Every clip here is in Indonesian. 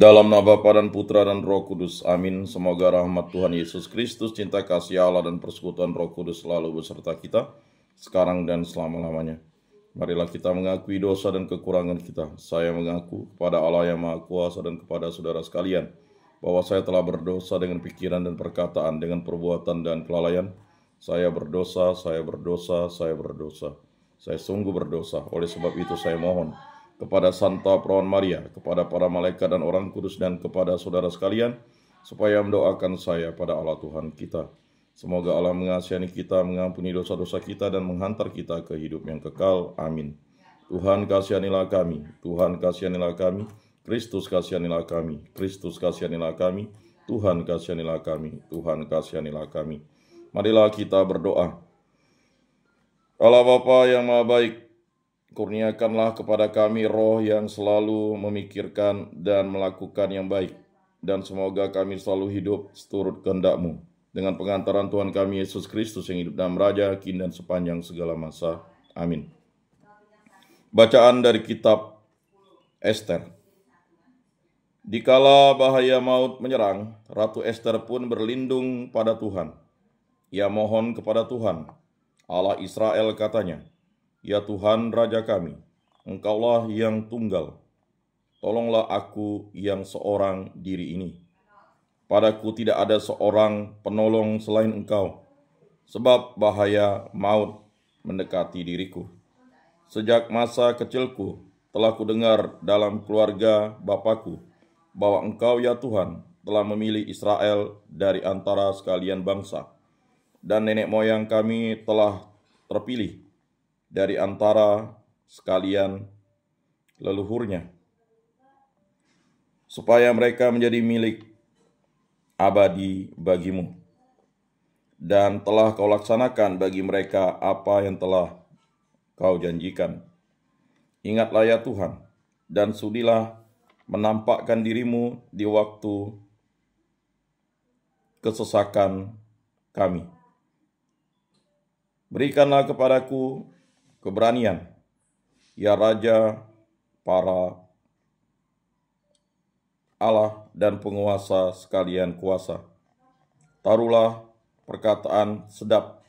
Dalam nama Bapa dan Putra dan Roh Kudus, amin. Semoga rahmat Tuhan Yesus Kristus, cinta kasih Allah dan persekutuan Roh Kudus selalu beserta kita, sekarang dan selama-lamanya. Marilah kita mengakui dosa dan kekurangan kita. Saya mengaku kepada Allah yang Maha Kuasa dan kepada saudara sekalian, bahwa saya telah berdosa dengan pikiran dan perkataan, dengan perbuatan dan kelalaian. Saya berdosa. Saya sungguh berdosa. Oleh sebab itu saya mohon kepada Santa Perawan Maria, kepada para malaikat dan orang kudus, dan kepada saudara sekalian, supaya mendoakan saya pada Allah Tuhan kita. Semoga Allah mengasihani kita, mengampuni dosa-dosa kita, dan menghantar kita ke hidup yang kekal. Amin. Tuhan kasihanilah kami, Tuhan kasihanilah kami, Kristus kasihanilah kami, Kristus kasihanilah kami, Tuhan kasihanilah kami, Tuhan kasihanilah kami. Marilah kita berdoa. Allah Bapa yang Maha Baik, kurniakanlah kepada kami roh yang selalu memikirkan dan melakukan yang baik, dan semoga kami selalu hidup seturut kehendak-Mu, dengan pengantaran Tuhan kami Yesus Kristus yang hidup dan meraja kini dan sepanjang segala masa. Amin. Bacaan dari kitab Ester. Dikala bahaya maut menyerang, Ratu Ester pun berlindung pada Tuhan. Ia mohon kepada Tuhan, Allah Israel, katanya, "Ya Tuhan Raja kami, Engkaulah yang tunggal. Tolonglah aku yang seorang diri ini. Padaku tidak ada seorang penolong selain Engkau, sebab bahaya maut mendekati diriku. Sejak masa kecilku telah kudengar dalam keluarga Bapakku, bahwa Engkau ya Tuhan telah memilih Israel dari antara sekalian bangsa, dan nenek moyang kami telah terpilih dari antara sekalian leluhurnya, supaya mereka menjadi milik abadi bagimu. Dan telah Kau laksanakan bagi mereka apa yang telah Kau janjikan. Ingatlah ya Tuhan, dan sudilah menampakkan dirimu di waktu kesesakan kami. Berikanlah kepadaku keberanian, ya Raja para Allah dan penguasa sekalian kuasa. Taruhlah perkataan sedap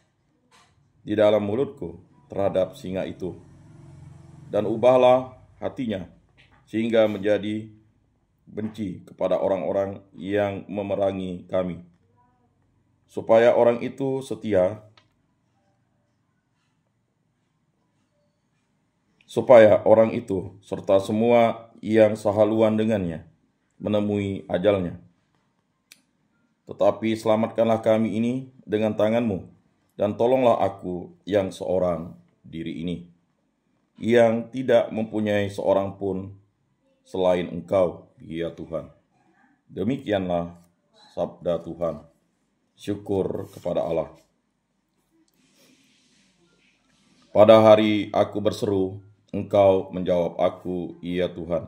di dalam mulutku terhadap singa itu, dan ubahlah hatinya sehingga menjadi benci kepada orang-orang yang memerangi kami, supaya orang itu setia, supaya orang itu serta semua yang sehaluan dengannya menemui ajalnya. Tetapi selamatkanlah kami ini dengan tangan-Mu, dan tolonglah aku yang seorang diri ini, yang tidak mempunyai seorang pun selain Engkau, ya Tuhan." Demikianlah sabda Tuhan. Syukur kepada Allah. Pada hari aku berseru, Engkau menjawab aku, ya Tuhan.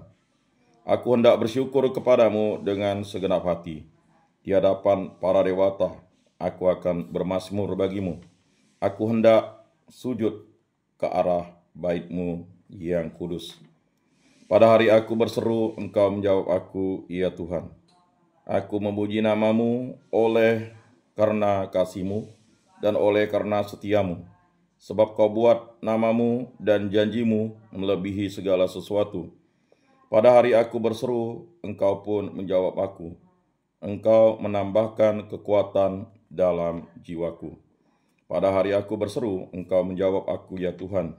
Aku hendak bersyukur kepadamu dengan segenap hati. Di hadapan para dewata, aku akan bermazmur bagimu. Aku hendak sujud ke arah bait-Mu yang kudus. Pada hari aku berseru, Engkau menjawab aku, ya Tuhan. Aku memuji nama-Mu oleh karena kasih-Mu dan oleh karena setia-Mu. Sebab Kau buat nama-Mu dan janji-Mu melebihi segala sesuatu. Pada hari aku berseru, Engkau pun menjawab aku. Engkau menambahkan kekuatan dalam jiwaku. Pada hari aku berseru, Engkau menjawab aku, ya Tuhan.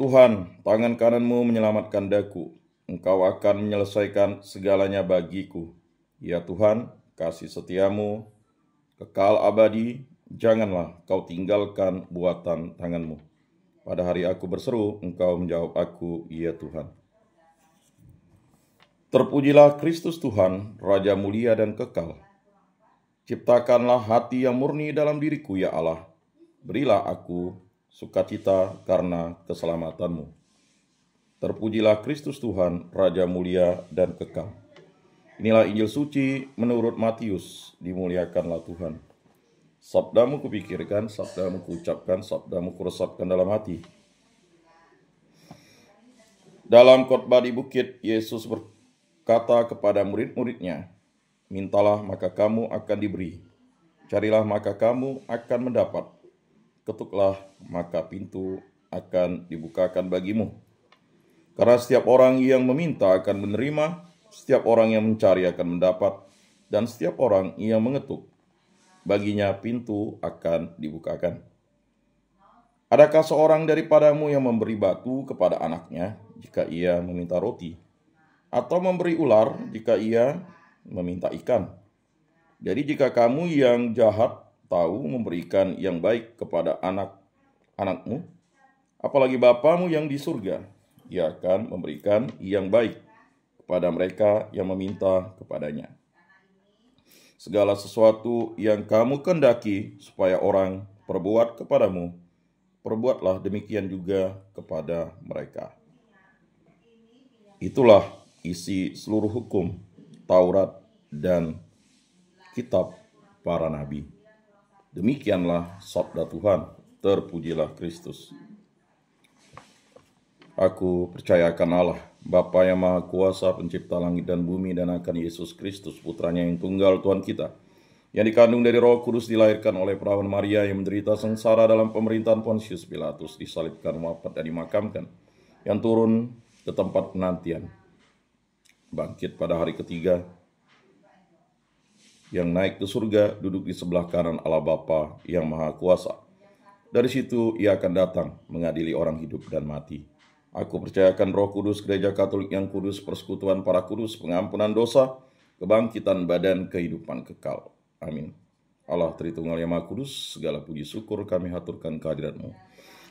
Tuhan, tangan kanan-Mu menyelamatkan daku. Engkau akan menyelesaikan segalanya bagiku. Ya Tuhan, kasih setia-Mu kekal abadi. Janganlah Kau tinggalkan buatan tangan-Mu. Pada hari aku berseru, Engkau menjawab aku, ya Tuhan. Terpujilah Kristus Tuhan, Raja mulia dan kekal. Ciptakanlah hati yang murni dalam diriku, ya Allah. Berilah aku sukacita karena keselamatan-Mu. Terpujilah Kristus Tuhan, Raja mulia dan kekal. Inilah Injil suci menurut Matius. Dimuliakanlah Tuhan. Sabda-Mu kupikirkan, sabda-Mu kuucapkan, sabda-Mu kuresapkan dalam hati. Dalam khotbah di bukit, Yesus kata kepada murid-muridnya, mintalah maka kamu akan diberi, carilah maka kamu akan mendapat, ketuklah maka pintu akan dibukakan bagimu. Karena setiap orang yang meminta akan menerima, setiap orang yang mencari akan mendapat, dan setiap orang yang mengetuk, baginya pintu akan dibukakan. Adakah seorang daripadamu yang memberi batu kepada anaknya jika ia meminta roti, atau memberi ular jika ia meminta ikan? Jadi jika kamu yang jahat tahu memberikan yang baik kepada anak-anakmu, apalagi Bapamu yang di surga, Ia akan memberikan yang baik kepada mereka yang meminta kepadanya. Segala sesuatu yang kamu kehendaki supaya orang perbuat kepadamu, perbuatlah demikian juga kepada mereka. Itulah isi seluruh hukum, Taurat, dan kitab para nabi. Demikianlah sabda Tuhan, terpujilah Kristus. Aku percaya akan Allah, Bapa yang Maha Kuasa, pencipta langit dan bumi, dan akan Yesus Kristus, putranya yang tunggal Tuhan kita, yang dikandung dari Roh Kudus, dilahirkan oleh perawan Maria, yang menderita sengsara dalam pemerintahan Pontius Pilatus, disalibkan, wafat, dan dimakamkan, yang turun ke tempat penantian, bangkit pada hari ketiga, yang naik ke surga, duduk di sebelah kanan Allah Bapa yang Maha Kuasa. Dari situ Ia akan datang mengadili orang hidup dan mati. Aku percayakan Roh Kudus, Gereja Katolik yang kudus, persekutuan para kudus, pengampunan dosa, kebangkitan badan, kehidupan kekal. Amin. Allah Tritunggal yang Maha Kudus, segala puji syukur kami haturkan kehadirat-Mu.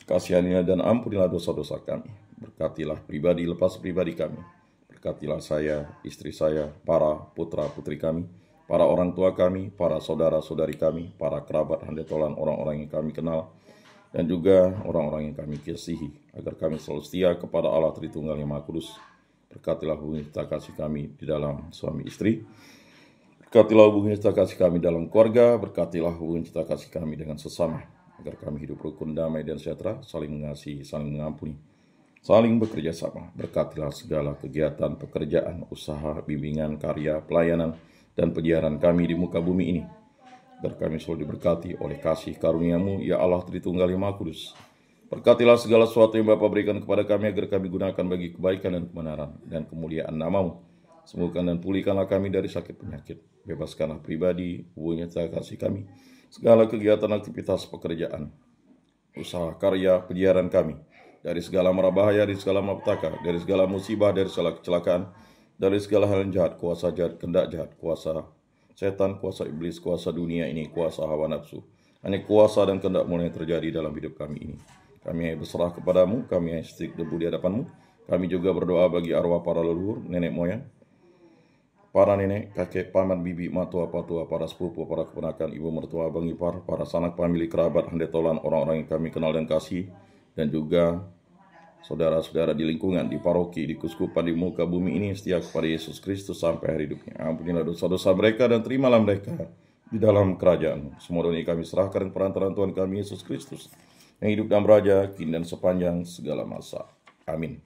Kasihanilah dan ampunilah dosa-dosa kami. Berkatilah pribadi lepas pribadi kami. Berkatilah saya, istri saya, para putra-putri kami, para orang tua kami, para saudara-saudari kami, para kerabat handetolan, orang-orang yang kami kenal, dan juga orang-orang yang kami kasihi, agar kami selalu setia kepada Allah Tritunggal yang Maha Kudus. Berkatilah hubungan cinta kasih kami di dalam suami istri. Berkatilah hubungan cinta kasih kami dalam keluarga. Berkatilah hubungan cinta kasih kami dengan sesama, agar kami hidup rukun, damai, dan sejahtera, saling mengasihi, saling mengampuni, saling bekerja sama. Berkatilah segala kegiatan, pekerjaan, usaha, bimbingan, karya, pelayanan, dan penyiaran kami di muka bumi ini, agar kami selalu diberkati oleh kasih karunia-Mu, ya Allah Tritunggal yang Maha Kudus. Berkatilah segala sesuatu yang Bapa berikan kepada kami, agar kami gunakan bagi kebaikan dan kebenaran dan kemuliaan nama-Mu. Sembuhkan dan pulihkanlah kami dari sakit penyakit. Bebaskanlah pribadi, hubungan cinta kasih kami, segala kegiatan, aktivitas, pekerjaan, usaha, karya, penyiaran kami, dari segala mara bahaya, dari segala malapetaka, dari segala musibah, dari segala kecelakaan, dari segala hal yang jahat, kuasa jahat, kehendak jahat, kuasa setan, kuasa iblis, kuasa dunia ini, kuasa hawa nafsu. Hanya kuasa dan kehendak-Mu yang terjadi dalam hidup kami ini. Kami hanya berserah kepadamu, kami hanya setik debu di hadapan-Mu. Kami juga berdoa bagi arwah para leluhur, nenek moyang, para nenek, kakek, paman, bibi, matua, patua, para sepupu, para keponakan, ibu mertua, abang ipar, para sanak famili, kerabat, handetolan, orang-orang yang kami kenal dan kasih, dan juga saudara-saudara di lingkungan, di paroki, di kuskupan, di muka bumi ini, setia kepada Yesus Kristus sampai hari hidupnya. Ampunilah dosa-dosa mereka dan terimalah mereka di dalam kerajaan-Mu. Semua doa ini kami serahkan perantaraan Tuhan kami Yesus Kristus, yang hidup dan beraja kini dan sepanjang segala masa. Amin.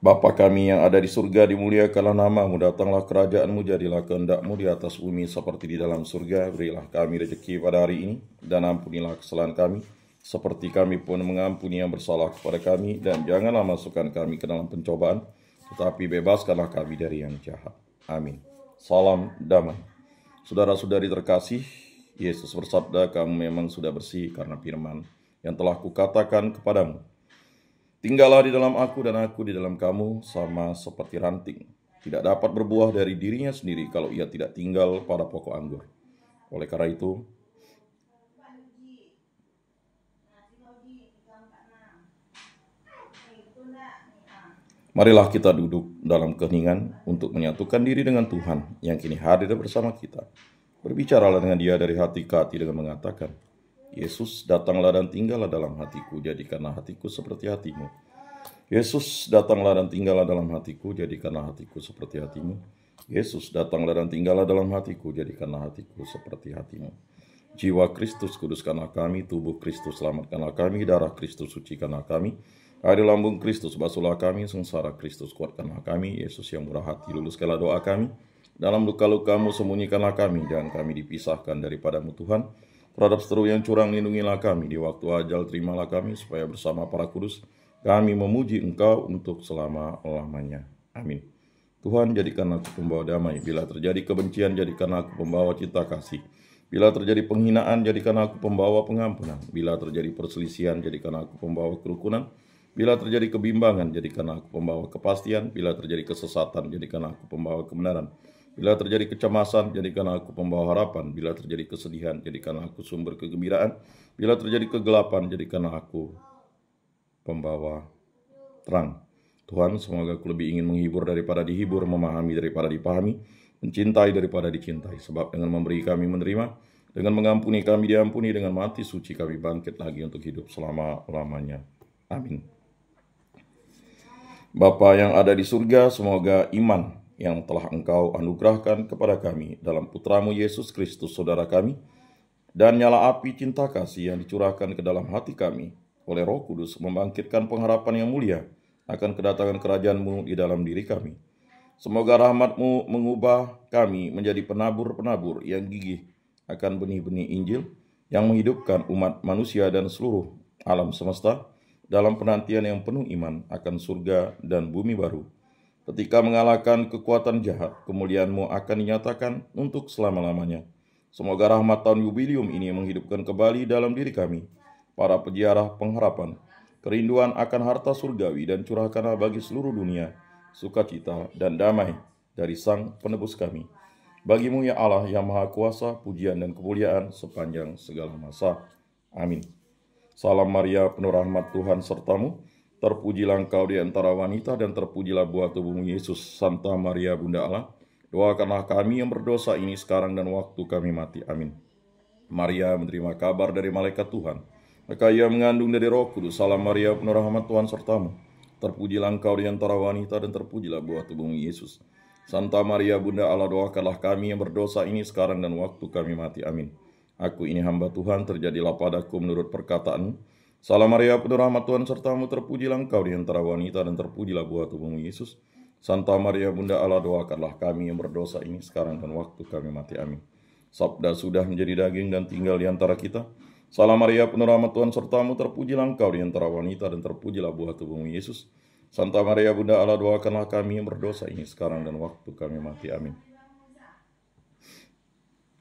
Bapa kami yang ada di surga, dimuliakanlah nama-Mu, datanglah kerajaan-Mu, jadilah kehendak-Mu di atas bumi seperti di dalam surga. Berilah kami rezeki pada hari ini, dan ampunilah kesalahan kami, seperti kami pun mengampuni yang bersalah kepada kami, dan janganlah masukkan kami ke dalam pencobaan, tetapi bebaskanlah kami dari yang jahat. Amin. Salam damai. Saudara-saudari terkasih, Yesus bersabda, kamu memang sudah bersih karena firman yang telah kukatakan kepadamu. Tinggallah di dalam aku dan aku di dalam kamu, sama seperti ranting tidak dapat berbuah dari dirinya sendiri kalau ia tidak tinggal pada pokok anggur. Oleh karena itu, marilah kita duduk dalam keheningan untuk menyatukan diri dengan Tuhan yang kini hadir bersama kita. Berbicaralah dengan Dia dari hati ke hati dengan mengatakan, Yesus, datanglah dan tinggallah dalam hatiku, jadikanlah hatiku seperti hatimu. Yesus, datanglah dan tinggallah dalam hatiku, jadikanlah hatiku seperti hatimu. Yesus, datanglah dan tinggallah dalam hatiku, jadikanlah hatiku seperti hatimu. Jiwa Kristus, kuduskanlah kami, tubuh Kristus, selamatkanlah kami, darah Kristus, sucikanlah kami, Air lambung Kristus, basuhlah kami, sengsara Kristus, kuatkanlah kami, Yesus yang murah hati, luluskanlah doa kami. Dalam luka-lukamu sembunyikanlah kami, dan kami dipisahkan daripadamu Tuhan. Terhadap seteru yang curang lindungilah kami, di waktu ajal terimalah kami, supaya bersama para kudus kami memuji Engkau untuk selama-lamanya. Amin. Tuhan, jadikan aku pembawa damai. Bila terjadi kebencian, jadikan aku pembawa cinta kasih. Bila terjadi penghinaan, jadikan aku pembawa pengampunan. Bila terjadi perselisihan, jadikan aku pembawa kerukunan. Bila terjadi kebimbangan, jadikan aku pembawa kepastian. Bila terjadi kesesatan, jadikan aku pembawa kebenaran. Bila terjadi kecemasan, jadikan aku pembawa harapan. Bila terjadi kesedihan, jadikan aku sumber kegembiraan. Bila terjadi kegelapan, jadikan aku pembawa terang. Tuhan, semoga aku lebih ingin menghibur daripada dihibur, memahami daripada dipahami, mencintai daripada dicintai. Sebab dengan memberi kami menerima, dengan mengampuni kami diampuni, dengan mati suci kami bangkit lagi untuk hidup selama-lamanya. Amin. Bapa yang ada di surga, semoga iman yang telah Engkau anugerahkan kepada kami dalam Putramu Yesus Kristus, Saudara kami, dan nyala api cinta kasih yang dicurahkan ke dalam hati kami oleh Roh Kudus membangkitkan pengharapan yang mulia akan kedatangan kerajaan-Mu di dalam diri kami. Semoga rahmat-Mu mengubah kami menjadi penabur-penabur yang gigih akan benih-benih Injil yang menghidupkan umat manusia dan seluruh alam semesta dalam penantian yang penuh iman akan surga dan bumi baru. Ketika mengalahkan kekuatan jahat, kemuliaan-Mu akan dinyatakan untuk selama-lamanya. Semoga rahmat tahun yubilium ini menghidupkan kembali dalam diri kami para peziarah pengharapan, kerinduan akan harta surgawi, dan curahkanlah bagi seluruh dunia sukacita dan damai dari Sang Penebus kami. Bagi-Mu ya Allah yang Maha Kuasa, pujian dan kemuliaan sepanjang segala masa. Amin. Salam Maria, penuh rahmat Tuhan sertamu. Terpujilah engkau di antara wanita, dan terpujilah buah tubuhmu Yesus. Santa Maria Bunda Allah, doakanlah kami yang berdosa ini sekarang dan waktu kami mati. Amin. Maria menerima kabar dari malaikat Tuhan, maka ia mengandung dari Roh Kudus. Salam Maria, penuh rahmat Tuhan sertamu. Terpujilah engkau di antara wanita, dan terpujilah buah tubuhmu Yesus. Santa Maria Bunda Allah, doakanlah kami yang berdosa ini sekarang dan waktu kami mati. Amin. Aku ini hamba Tuhan, terjadilah padaku menurut perkataan-Mu. Salam Maria, penuh rahmat Tuhan sertamu. Terpujilah engkau di antara wanita, dan terpujilah buah tubuhmu Yesus. Santa Maria Bunda Allah, doakanlah kami yang berdosa ini sekarang dan waktu kami mati. Amin. Sabda sudah menjadi daging dan tinggal di antara kita. Salam Maria, penuh rahmat Tuhan sertamu. Terpujilah engkau di antara wanita, dan terpujilah buah tubuhmu Yesus. Santa Maria Bunda Allah, doakanlah kami yang berdosa ini sekarang dan waktu kami mati. Amin.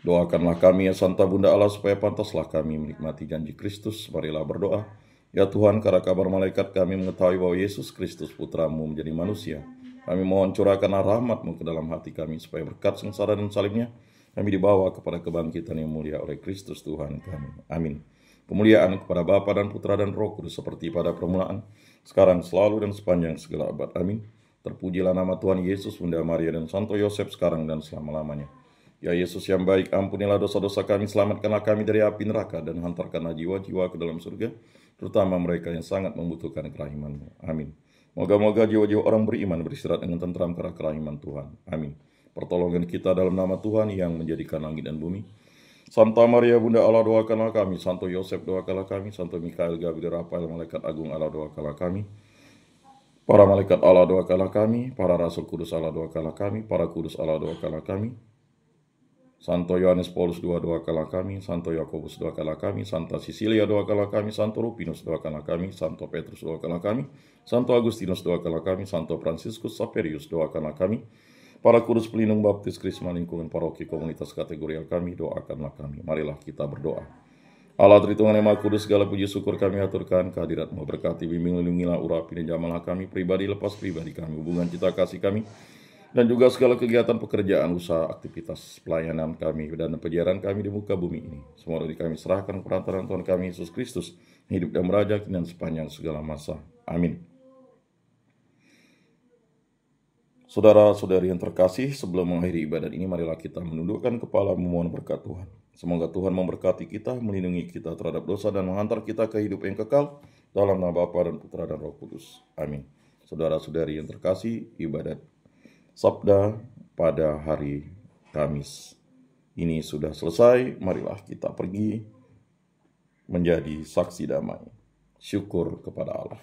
Doakanlah kami ya Santa Bunda Allah, supaya pantaslah kami menikmati janji Kristus. Marilah berdoa. Ya Tuhan, karena kabar malaikat kami mengetahui bahwa Yesus Kristus Putra-Mu menjadi manusia, kami mohon curahkanlah rahmat-Mu ke dalam hati kami, supaya berkat sengsara dan salibnya kami dibawa kepada kebangkitan yang mulia oleh Kristus Tuhan kami. Amin. Kemuliaan kepada Bapa dan Putra dan Roh Kudus, seperti pada permulaan, sekarang, selalu, dan sepanjang segala abad. Amin. Terpujilah nama Tuhan Yesus, Bunda Maria, dan Santo Yosef, sekarang dan selama-lamanya. Ya Yesus yang baik, ampunilah dosa-dosa kami, selamatkanlah kami dari api neraka, dan hantarkanlah jiwa-jiwa ke dalam surga, terutama mereka yang sangat membutuhkan kerahiman-Mu. Amin. Moga-moga jiwa-jiwa orang beriman beristirahat dengan tentram karena kerahiman Tuhan. Amin. Pertolongan kita dalam nama Tuhan yang menjadikan langit dan bumi. Santa Maria Bunda Allah, doakanlah kami. Santo Yosef, doakanlah kami. Santo Mikael, Gabriel, Rafael, malaikat agung Allah, doakanlah kami. Para malaikat Allah, doakanlah kami. Para rasul kudus Allah, doakanlah kami. Para kudus Allah, doakanlah kami. Santo Yohanes Paulus II, doakanlah kami. Santo Yakobus, doakanlah kami. Santa Sisilia, doakanlah kami. Santo Rupinus, doakanlah kami. Santo Petrus, doakanlah kami. Santo Agustinus, doakanlah kami. Santo Fransiskus Xaverius, doakanlah kami. Para kudus pelindung baptis Krisma lingkungan paroki komunitas kategorial kami, doakanlah kami. Marilah kita berdoa. Allah Tritunggal yang Maha Kudus, segala puji syukur kami aturkan kehadirat-Mu, berkati, bimbing, lindungilah, urapi, dan jamalah kami, pribadi lepas pribadi kami, hubungan cita kasih kami, dan juga segala kegiatan pekerjaan, usaha, aktivitas pelayanan kami, dan peziaran kami di muka bumi ini. Semua dari kami serahkan perantaraan Tuhan kami Yesus Kristus, hidup dan merajak dan sepanjang segala masa. Amin. Saudara-saudari yang terkasih, sebelum mengakhiri ibadat ini, marilah kita menundukkan kepala memohon berkat Tuhan. Semoga Tuhan memberkati kita, melindungi kita terhadap dosa, dan menghantar kita ke hidup yang kekal, dalam nama Bapa dan Putra dan Roh Kudus. Amin. Saudara-saudari yang terkasih, ibadat Sabda pada hari Kamis ini sudah selesai. Marilah kita pergi menjadi saksi damai. Syukur kepada Allah.